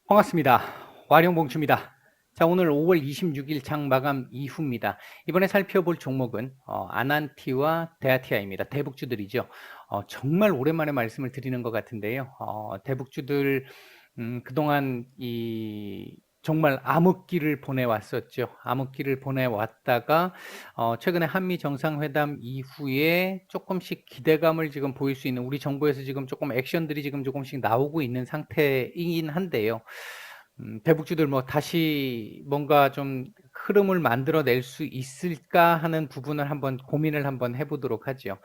반갑습니다. 와룡봉추입니다. 자, 오늘 5월 26일 장 마감 이후입니다. 이번에 살펴볼 종목은 아난티와 데아티아입니다. 대북주들이죠. 정말 오랜만에 말씀을 드리는 것 같은데요. 대북주들 그동안 정말 암흑기를 보내왔었죠. 암흑기를 보내왔다가 최근에 한미 정상회담 이후에 조금씩 기대감을 지금 보일 수 있는, 우리 정부에서 지금 조금 액션들이 지금 조금씩 나오고 있는 상태이긴 한데요. 대북주들 뭐 다시 뭔가 좀 흐름을 만들어낼 수 있을까 하는 부분을 한번 고민을 한번 해보도록 하죠.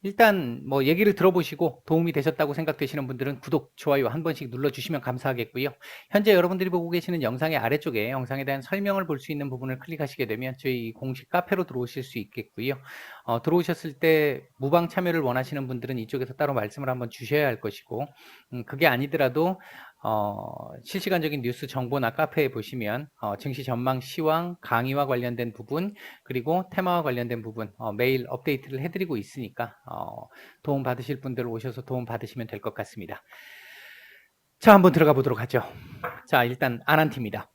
일단 뭐 얘기를 들어보시고 도움이 되셨다고 생각되시는 분들은 구독, 좋아요 한 번씩 눌러주시면 감사하겠고요. 현재 여러분들이 보고 계시는 영상의 아래쪽에 영상에 대한 설명을 볼 수 있는 부분을 클릭하시게 되면 저희 공식 카페로 들어오실 수 있겠고요. 들어오셨을 때 무방 참여를 원하시는 분들은 이쪽에서 따로 말씀을 한번 주셔야 할 것이고, 그게 아니더라도 실시간적인 뉴스 정보나 카페에 보시면 증시 전망 시황 강의와 관련된 부분, 그리고 테마와 관련된 부분 매일 업데이트를 해드리고 있으니까 도움 받으실 분들 오셔서 도움 받으시면 될 것 같습니다. 자, 한번 들어가 보도록 하죠. 자, 일단 아난티입니다.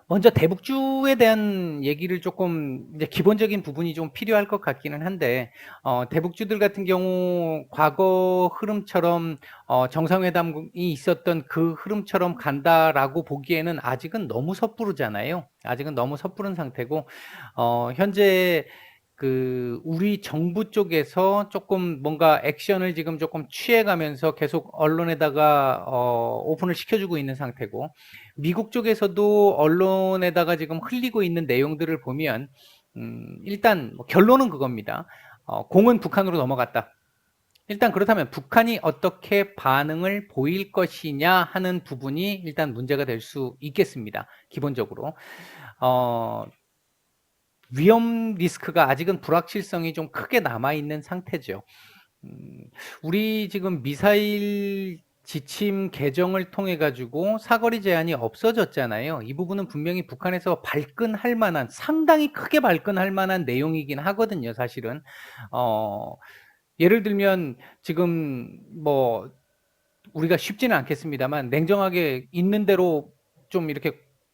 먼저 대북주에 대한 얘기를 조금 이제 기본적인 부분이 좀 필요할 것 같기는 한데, 대북주들 같은 경우 과거 흐름처럼 정상회담이 있었던 그 흐름처럼 간다라고 보기에는 아직은 너무 섣부르잖아요. 아직은 너무 섣부른 상태고, 현재 우리 정부 쪽에서 조금 뭔가 액션을 지금 조금 취해가면서 계속 언론에다가 오픈을 시켜주고 있는 상태고, 미국 쪽에서도 언론에다가 지금 흘리고 있는 내용들을 보면 일단 뭐 결론은 그겁니다. 공은 북한으로 넘어갔다. 일단 그렇다면 북한이 어떻게 반응을 보일 것이냐 하는 부분이 일단 문제가 될 수 있겠습니다. 기본적으로 위험 리스크가 아직은 불확실성이 좀 크게 남아있는 상태죠. 우리 지금 미사일 지침 개정을 통해 가지고 사거리 제한이 없어졌잖아요. 이 부분은 분명히 북한에서 발끈할 만한, 상당히 크게 발끈할 만한 내용이긴 하거든요, 사실은. 예를 들면 지금 뭐 우리가 쉽지는 않겠습니다만 냉정하게 있는 대로 좀 이렇게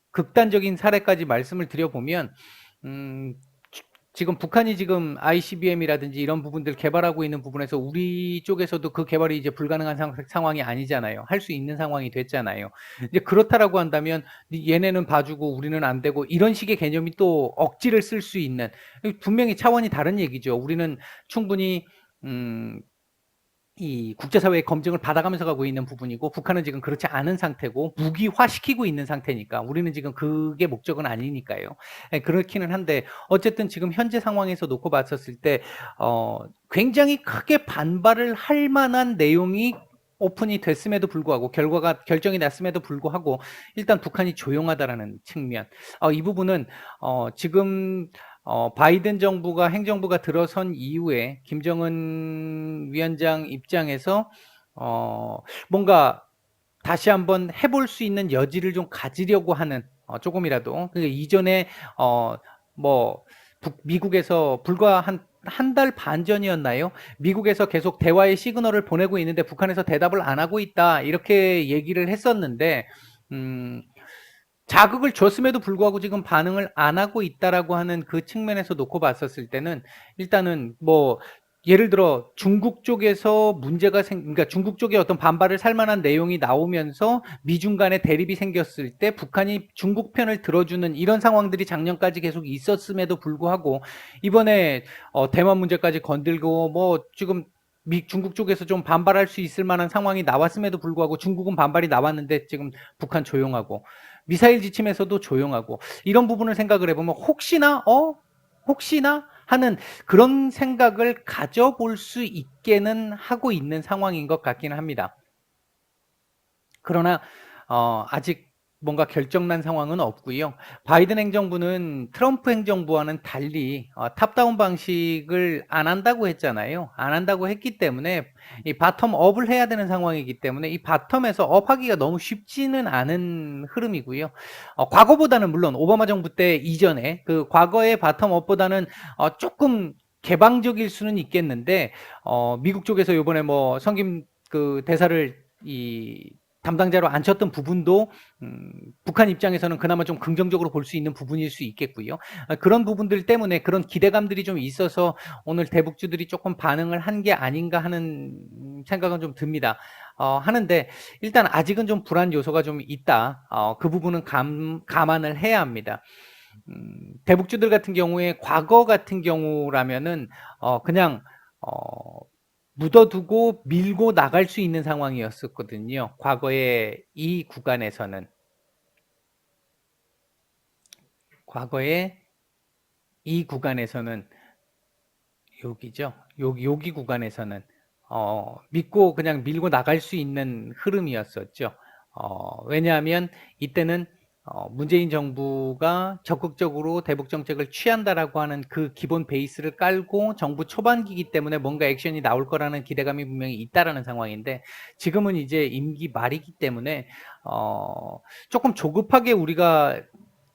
극단적인 사례까지 말씀을 드려보면 음, 지금 북한이 지금 ICBM이라든지 이런 부분들 개발하고 있는 부분에서 우리 쪽에서도 그 개발이 이제 불가능한 상황이 아니잖아요. 할 수 있는 상황이 됐잖아요. 이제 그렇다라고 한다면 얘네는 봐주고 우리는 안 되고 이런 식의 개념이 또 억지를 쓸 수 있는, 분명히 차원이 다른 얘기죠. 우리는 충분히 이 국제사회의 검증을 받아가면서 가고 있는 부분이고, 북한은 지금 그렇지 않은 상태고 무기화시키고 있는 상태니까 우리는 지금 그게 목적은 아니니까요. 그렇기는 한데 어쨌든 지금 현재 상황에서 놓고 봤었을 때 굉장히 크게 반발을 할 만한 내용이 오픈이 됐음에도 불구하고, 결과가 결정이 났음에도 불구하고 일단 북한이 조용하다라는 측면, 이 부분은 지금 바이든 정부가, 행정부가 들어선 이후에 김정은 위원장 입장에서 뭔가 다시 한번 해볼 수 있는 여지를 좀 가지려고 하는, 조금이라도, 그러니까 이전에 뭐 미국에서 불과 한 달 반 전이었나요? 미국에서 계속 대화의 시그널을 보내고 있는데 북한에서 대답을 안 하고 있다, 이렇게 얘기를 했었는데 자극을 줬음에도 불구하고 지금 반응을 안 하고 있다라고 하는 그 측면에서 놓고 봤었을 때는 일단은 뭐 예를 들어 중국 쪽에서 그러니까 중국 쪽에 어떤 반발을 살 만한 내용이 나오면서 미중 간의 대립이 생겼을 때 북한이 중국 편을 들어주는 이런 상황들이 작년까지 계속 있었음에도 불구하고 이번에 대만 문제까지 건들고 뭐 지금 중국 쪽에서 좀 반발할 수 있을 만한 상황이 나왔음에도 불구하고 중국은 반발이 나왔는데 지금 북한 조용하고, 미사일 지침에서도 조용하고, 이런 부분을 생각을 해보면 혹시나 하는 그런 생각을 가져볼 수 있게는 하고 있는 상황인 것 같기는 합니다. 그러나 아직 뭔가 결정난 상황은 없고요. 바이든 행정부는 트럼프 행정부와는 달리 탑다운 방식을 안 한다고 했잖아요. 안 한다고 했기 때문에 이 바텀업을 해야 되는 상황이기 때문에 이 바텀에서 업하기가 너무 쉽지는 않은 흐름이고요. 과거보다는, 물론 오바마 정부 때 이전에 그 과거의 바텀업보다는 조금 개방적일 수는 있겠는데, 미국 쪽에서 이번에 뭐 성김 그 대사를 담당자로 앉혔던 부분도 북한 입장에서는 그나마 좀 긍정적으로 볼 수 있는 부분일 수 있겠고요. 그런 부분들 때문에 그런 기대감들이 좀 있어서 오늘 대북주들이 조금 반응을 한 게 아닌가 하는 생각은 좀 듭니다. 하는데 일단 아직은 좀 불안 요소가 좀 있다. 그 부분은 감안을 해야 합니다. 대북주들 같은 경우에 과거 같은 경우라면은 그냥 묻어두고 밀고 나갈 수 있는 상황이었었거든요. 과거에 이 구간에서는 여기죠. 여기 구간에서는 믿고 그냥 밀고 나갈 수 있는 흐름이었었죠. 왜냐하면 이때는 문재인 정부가 적극적으로 대북 정책을 취한다라고 하는 그 기본 베이스를 깔고 정부 초반기이기 때문에 뭔가 액션이 나올 거라는 기대감이 분명히 있다라는 상황인데 지금은 이제 임기 말이기 때문에 조금 조급하게 우리가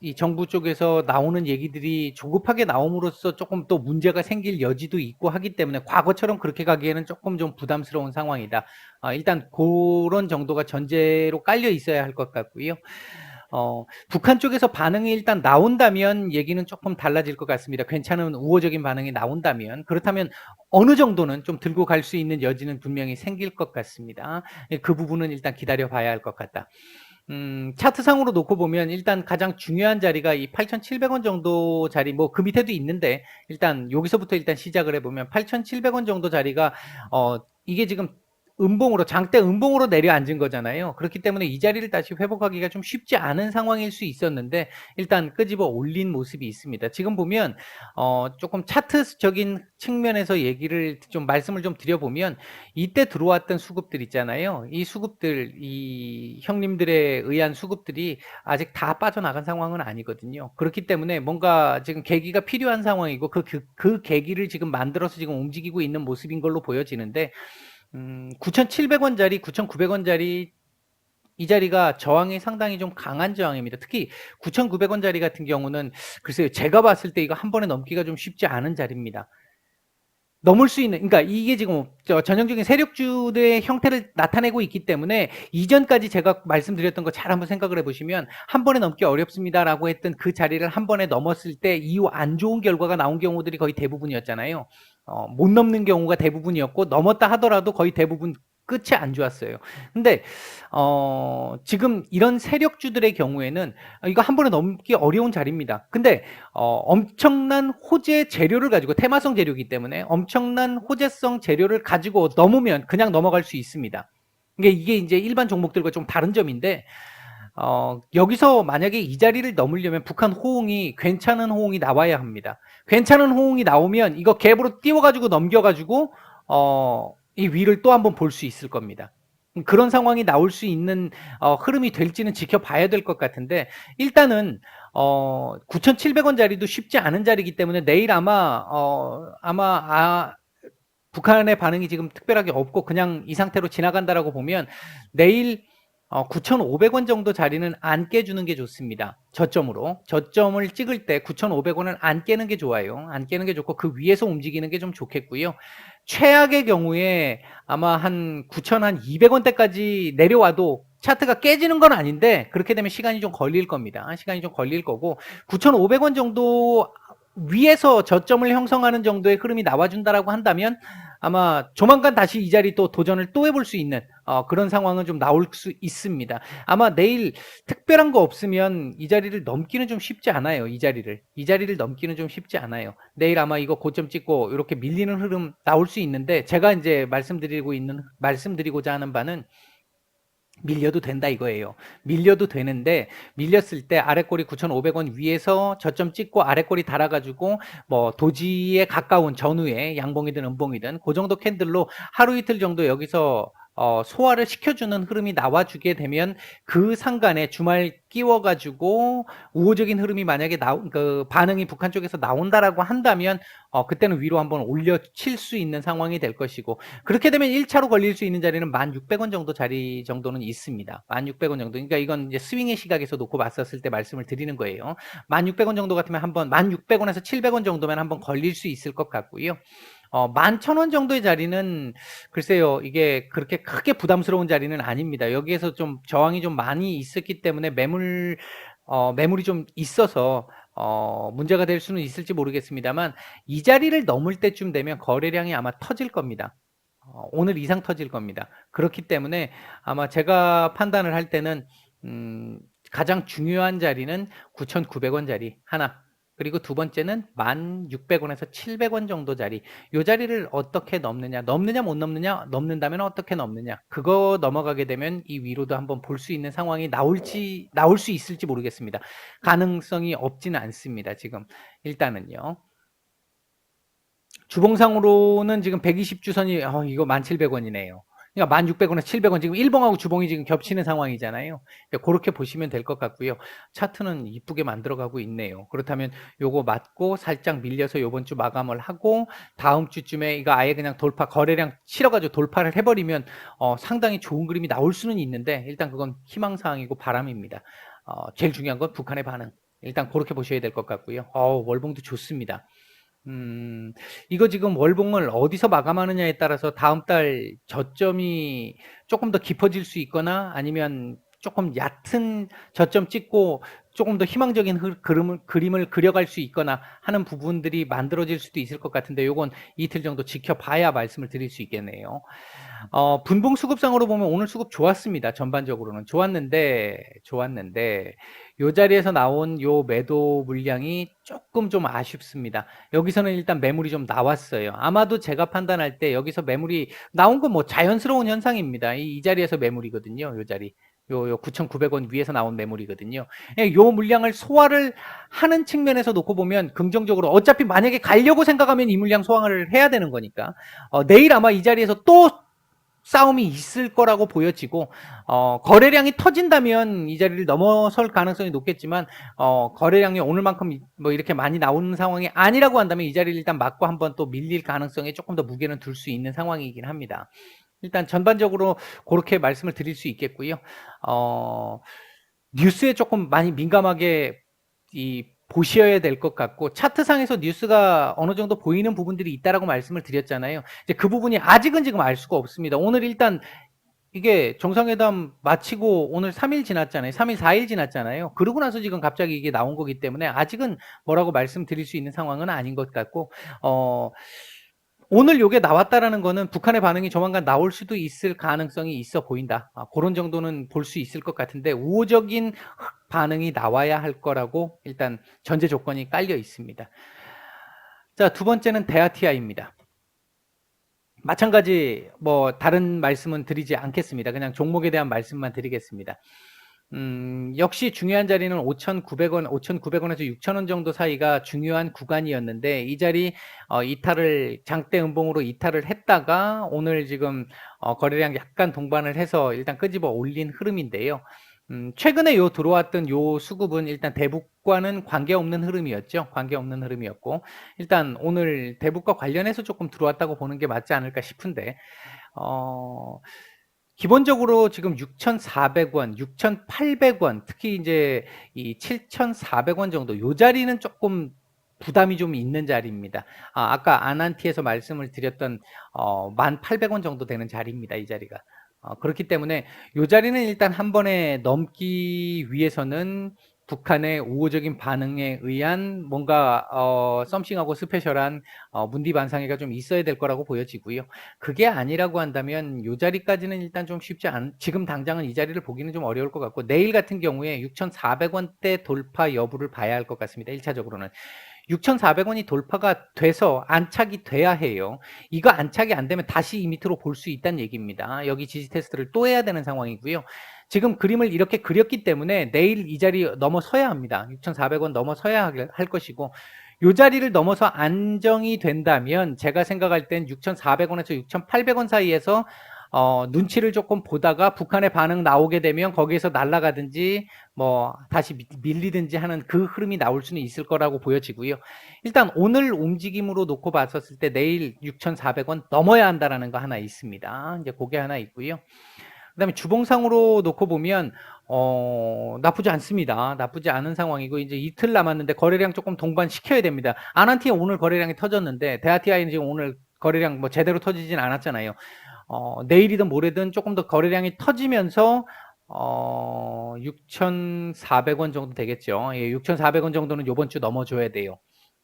이 정부 쪽에서 나오는 얘기들이 조급하게 나옴으로써 조금 또 문제가 생길 여지도 있고 하기 때문에 과거처럼 그렇게 가기에는 조금 좀 부담스러운 상황이다. 일단 그런 정도가 전제로 깔려 있어야 할 것 같고요. 북한 쪽에서 반응이 일단 나온다면 얘기는 조금 달라질 것 같습니다. 괜찮은 우호적인 반응이 나온다면 그렇다면 어느 정도는 좀 들고 갈 수 있는 여지는 분명히 생길 것 같습니다. 그 부분은 일단 기다려 봐야 할 것 같다. 차트상으로 놓고 보면 일단 가장 중요한 자리가 이 8,700원 정도 자리, 뭐 그 밑에도 있는데 일단 여기서부터 일단 시작을 해보면 8,700원 정도 자리가 이게 지금 장대 음봉으로 내려앉은 거잖아요. 그렇기 때문에 이 자리를 다시 회복하기가 좀 쉽지 않은 상황일 수 있었는데 일단 끄집어 올린 모습이 있습니다. 지금 보면 조금 차트적인 측면에서 얘기를 좀 말씀을 좀 드려보면 이때 들어왔던 수급들 있잖아요. 이 수급들, 이 형님들에 의한 수급들이 아직 다 빠져나간 상황은 아니거든요. 그렇기 때문에 뭔가 지금 계기가 필요한 상황이고 그 계기를 지금 만들어서 지금 움직이고 있는 모습인 걸로 보여지는데 9,700원짜리, 9,900원짜리 이 자리가 저항이 상당히 좀 강한 저항입니다. 특히 9,900원짜리 같은 경우는 글쎄요, 제가 봤을 때 이거 한 번에 넘기가 좀 쉽지 않은 자리입니다. 넘을 수 있는, 그러니까 이게 지금 전형적인 세력주의 형태를 나타내고 있기 때문에 이전까지 제가 말씀드렸던 거 잘 한번 생각을 해보시면 한 번에 넘기 어렵습니다라고 했던 그 자리를 한 번에 넘었을 때 이후 안 좋은 결과가 나온 경우들이 거의 대부분이었잖아요. 못 넘는 경우가 대부분이었고 넘었다 하더라도 거의 대부분 끝이 안 좋았어요. 근데 지금 이런 세력주들의 경우에는 이거 한 번에 넘기 어려운 자리입니다. 근데 엄청난 호재 재료를 가지고 테마성 재료이기 때문에 엄청난 호재성 재료를 가지고 넘으면 그냥 넘어갈 수 있습니다. 이게 이제 일반 종목들과 좀 다른 점인데 여기서 만약에 이 자리를 넘으려면 북한 호응이 괜찮은 호응이 나와야 합니다. 괜찮은 호응이 나오면 이거 갭으로 띄워가지고 넘겨가지고 이 위를 또 한번 볼 수 있을 겁니다. 그런 상황이 나올 수 있는 흐름이 될지는 지켜봐야 될 것 같은데 일단은 9,700원 자리도 쉽지 않은 자리이기 때문에 내일 아마 북한의 반응이 지금 특별하게 없고 그냥 이 상태로 지나간다라고 보면 내일 9,500원 정도 자리는 안 깨주는 게 좋습니다. 저점을 찍을 때 9,500원은 안 깨는 게 좋아요. 안 깨는 게 좋고 그 위에서 움직이는 게 좀 좋겠고요. 최악의 경우에 아마 한 9,200원대까지 내려와도 차트가 깨지는 건 아닌데 그렇게 되면 시간이 좀 걸릴 겁니다. 시간이 좀 걸릴 거고 9,500원 정도 위에서 저점을 형성하는 정도의 흐름이 나와준다라고 한다면 아마 조만간 다시 이 자리 또 도전을 또 해볼 수 있는 그런 상황은 좀 나올 수 있습니다. 아마 내일 특별한 거 없으면 이 자리를 넘기는 좀 쉽지 않아요. 이 자리를 넘기는 좀 쉽지 않아요. 내일 아마 이거 고점 찍고 이렇게 밀리는 흐름 나올 수 있는데 제가 이제 말씀드리고자 하는 바는 밀려도 된다 이거예요. 밀려도 되는데 밀렸을 때 아래꼬리 9,500원 위에서 저점 찍고 아래꼬리 달아가지고 뭐 도지에 가까운 전후에 양봉이든 음봉이든 그 정도 캔들로 하루 이틀 정도 여기서 소화를 시켜주는 흐름이 나와주게 되면 그 상간에 주말 끼워가지고 우호적인 흐름이 만약에 그 반응이 북한 쪽에서 나온다라고 한다면 그때는 위로 한번 올려칠 수 있는 상황이 될 것이고 그렇게 되면 1차로 걸릴 수 있는 자리는 1,600원 정도 자리 정도는 있습니다. 1,600원 정도. 그러니까 이건 이제 스윙의 시각에서 놓고 봤었을 때 말씀을 드리는 거예요. 1,600원 정도 같으면 한번 1,600원에서 700원 정도면 한번 걸릴 수 있을 것 같고요. 11,000원 정도의 자리는 글쎄요. 이게 그렇게 크게 부담스러운 자리는 아닙니다. 여기에서 좀 저항이 좀 많이 있었기 때문에 매물이 좀 있어서 문제가 될 수는 있을지 모르겠습니다만 이 자리를 넘을 때쯤 되면 거래량이 아마 터질 겁니다. 오늘 이상 터질 겁니다. 그렇기 때문에 아마 제가 판단을 할 때는 음, 가장 중요한 자리는 9,900원 자리 하나, 그리고 두 번째는 1,600원에서 700원 정도 자리, 요 자리를 어떻게 넘느냐 못 넘느냐, 넘는다면 어떻게 넘느냐, 그거 넘어가게 되면 이 위로도 한번 볼 수 있는 상황이 나올 수 있을지 모르겠습니다. 가능성이 없지는 않습니다. 지금 일단은요. 주봉상으로는 지금 120주선이 이거 1,700원이네요. 그러니까 1,600원에서 700원, 지금 일봉하고 주봉이 지금 겹치는 상황이잖아요. 그러니까 그렇게 보시면 될 것 같고요. 차트는 이쁘게 만들어가고 있네요. 그렇다면 요거 맞고 살짝 밀려서 요번 주 마감을 하고 다음 주쯤에 이거 아예 그냥 거래량 실어가지고 돌파를 해버리면 상당히 좋은 그림이 나올 수는 있는데, 일단 그건 희망사항이고 바람입니다. 제일 중요한 건 북한의 반응. 일단 그렇게 보셔야 될 것 같고요. 월봉도 좋습니다. 이거 지금 월봉을 어디서 마감하느냐에 따라서 다음 달 저점이 조금 더 깊어질 수 있거나 아니면 조금 얕은 저점 찍고 조금 더 희망적인 그림을 그려갈 수 있거나 하는 부분들이 만들어질 수도 있을 것 같은데, 요건 이틀 정도 지켜봐야 말씀을 드릴 수 있겠네요. 분봉 수급상으로 보면 오늘 수급 좋았습니다. 전반적으로는 좋았는데 요 자리에서 나온 요 매도 물량이 조금 좀 아쉽습니다. 여기서는 일단 매물이 좀 나왔어요. 아마도 제가 판단할 때 여기서 매물이 나온 건 뭐 자연스러운 현상입니다. 이 자리에서 매물이거든요. 요 자리. 요 9,900원 위에서 나온 매물이거든요. 예, 요 물량을 소화를 하는 측면에서 놓고 보면 긍정적으로, 어차피 만약에 가려고 생각하면 이 물량 소화를 해야 되는 거니까 내일 아마 이 자리에서 또 싸움이 있을 거라고 보여지고, 거래량이 터진다면 이 자리를 넘어설 가능성이 높겠지만, 거래량이 오늘만큼 뭐 이렇게 많이 나오는 상황이 아니라고 한다면 이 자리를 일단 맞고 한번 또 밀릴 가능성에 조금 더 무게는 둘 수 있는 상황이긴 합니다. 일단 전반적으로 그렇게 말씀을 드릴 수 있겠고요. 뉴스에 조금 많이 민감하게 보셔야 될 것 같고, 차트상에서 뉴스가 어느 정도 보이는 부분들이 있다라고 말씀을 드렸잖아요. 이제 그 부분이 아직은 지금 알 수가 없습니다. 오늘 일단 이게 정상회담 마치고 오늘 3일 지났잖아요. 3일, 4일 지났잖아요. 그러고 나서 지금 갑자기 이게 나온 거기 때문에 아직은 뭐라고 말씀드릴 수 있는 상황은 아닌 것 같고, 오늘 요게 나왔다라는 거는 북한의 반응이 조만간 나올 수도 있을 가능성이 있어 보인다. 그런 정도는 볼 수 있을 것 같은데, 우호적인 반응이 나와야 할 거라고 일단 전제 조건이 깔려 있습니다. 자, 두 번째는 데아티아입니다. 마찬가지 뭐 다른 말씀은 드리지 않겠습니다. 그냥 종목에 대한 말씀만 드리겠습니다. 역시 중요한 자리는 5,900원, 5,900원에서 6,000원 정도 사이가 중요한 구간이었는데, 이 자리 장대 음봉으로 이탈을 했다가 오늘 지금 거래량 약간 동반을 해서 일단 끄집어 올린 흐름인데요. 최근에 들어왔던 요 수급은 일단 대북과는 관계없는 흐름이었죠. 관계없는 흐름이었고, 일단 오늘 대북과 관련해서 조금 들어왔다고 보는 게 맞지 않을까 싶은데, 기본적으로 지금 6,400원, 6,800원, 특히 이제 이 7,400원 정도, 요 자리는 조금 부담이 좀 있는 자리입니다. 아까 아난티에서 말씀을 드렸던 1,800원 정도 되는 자리입니다. 이 자리가. 그렇기 때문에 요 자리는 일단 한 번에 넘기 위해서는 북한의 우호적인 반응에 의한 뭔가 썸씽하고 스페셜한 문디 반상회가 좀 있어야 될 거라고 보여지고요. 그게 아니라고 한다면 요 자리까지는 일단 좀 지금 당장은 이 자리를 보기는 좀 어려울 것 같고, 내일 같은 경우에 6,400원대 돌파 여부를 봐야 할 것 같습니다. 1차적으로는 6,400원이 돌파가 돼서 안착이 돼야 해요. 이거 안착이 안 되면 다시 이 밑으로 볼 수 있다는 얘기입니다. 여기 지지 테스트를 또 해야 되는 상황이고요. 지금 그림을 이렇게 그렸기 때문에 내일 이 자리 넘어서야 합니다. 6,400원 넘어서야 할 것이고, 이 자리를 넘어서 안정이 된다면 제가 생각할 땐 6,400원에서 6,800원 사이에서 눈치를 조금 보다가 북한의 반응 나오게 되면 거기에서 날아가든지 뭐 다시 밀리든지 하는 그 흐름이 나올 수는 있을 거라고 보여지고요. 일단 오늘 움직임으로 놓고 봤었을 때 내일 6,400원 넘어야 한다라는 거 하나 있습니다. 이제 그게 하나 있고요. 그다음에 주봉상으로 놓고 보면 나쁘지 않습니다. 나쁘지 않은 상황이고, 이제 이틀 남았는데 거래량 조금 동반시켜야 됩니다. 아난티아 오늘 거래량이 터졌는데 데아티아이는 지금 오늘 거래량 뭐 제대로 터지진 않았잖아요. 내일이든 모레든 조금 더 거래량이 터지면서 6,400원 정도 되겠죠. 예, 6,400원 정도는 요번 주 넘어줘야 돼요.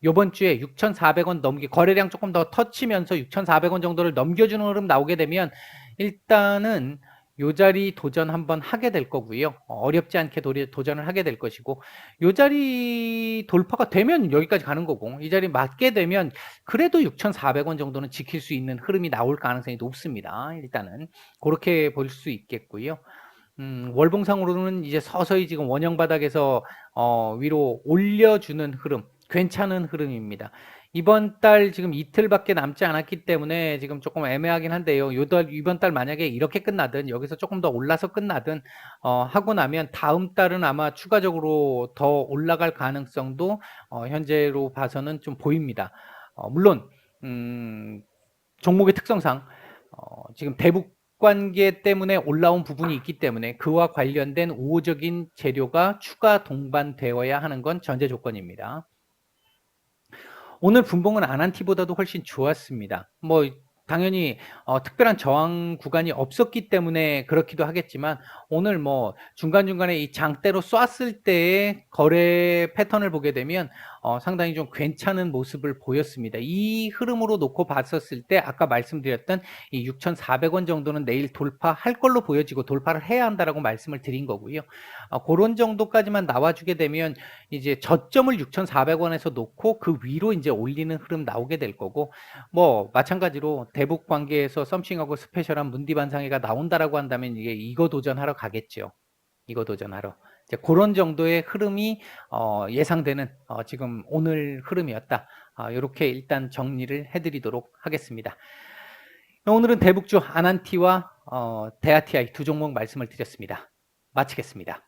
요번 주에 6,400원 거래량 조금 더 터치면서 6,400원 정도를 넘겨주는 흐름 나오게 되면 일단은 요 자리 도전 한번 하게 될 거고요. 어렵지 않게 도전을 하게 될 것이고, 요 자리 돌파가 되면 여기까지 가는 거고, 이 자리 맞게 되면 그래도 6,400원 정도는 지킬 수 있는 흐름이 나올 가능성이 높습니다. 일단은 그렇게 볼 수 있겠고요. 월봉상으로는 이제 서서히 지금 원형 바닥에서 위로 올려주는 흐름, 괜찮은 흐름입니다. 이번 달 지금 이틀밖에 남지 않았기 때문에 지금 조금 애매하긴 한데요. 이번 달 만약에 이렇게 끝나든 여기서 조금 더 올라서 끝나든 하고 나면 다음 달은 아마 추가적으로 더 올라갈 가능성도 현재로 봐서는 좀 보입니다. 물론 종목의 특성상 지금 대북 관계 때문에 올라온 부분이 있기 때문에 그와 관련된 우호적인 재료가 추가 동반되어야 하는 건 전제 조건입니다. 오늘 분봉은 아난티보다도 훨씬 좋았습니다. 뭐 당연히 특별한 저항 구간이 없었기 때문에 그렇기도 하겠지만, 오늘 뭐 중간중간에 이 장대로 쐈을 때의 거래 패턴을 보게 되면 상당히 좀 괜찮은 모습을 보였습니다. 이 흐름으로 놓고 봤었을 때 아까 말씀드렸던 이 6,400원 정도는 내일 돌파할 걸로 보여지고 돌파를 해야 한다라고 말씀을 드린 거고요. 그런 정도까지만 나와주게 되면 이제 저점을 6,400원에서 놓고 그 위로 이제 올리는 흐름 나오게 될 거고, 뭐 마찬가지로 대북 관계에서 썸씽하고 스페셜한 문디 반상회가 나온다라고 한다면 이게 이거 도전하러 가겠죠. 이거 도전하러. 이제 그런 정도의 흐름이 예상되는 지금 오늘 흐름이었다. 이렇게 일단 정리를 해드리도록 하겠습니다. 오늘은 대북주 아난티와 대아티아이 두 종목 말씀을 드렸습니다. 마치겠습니다.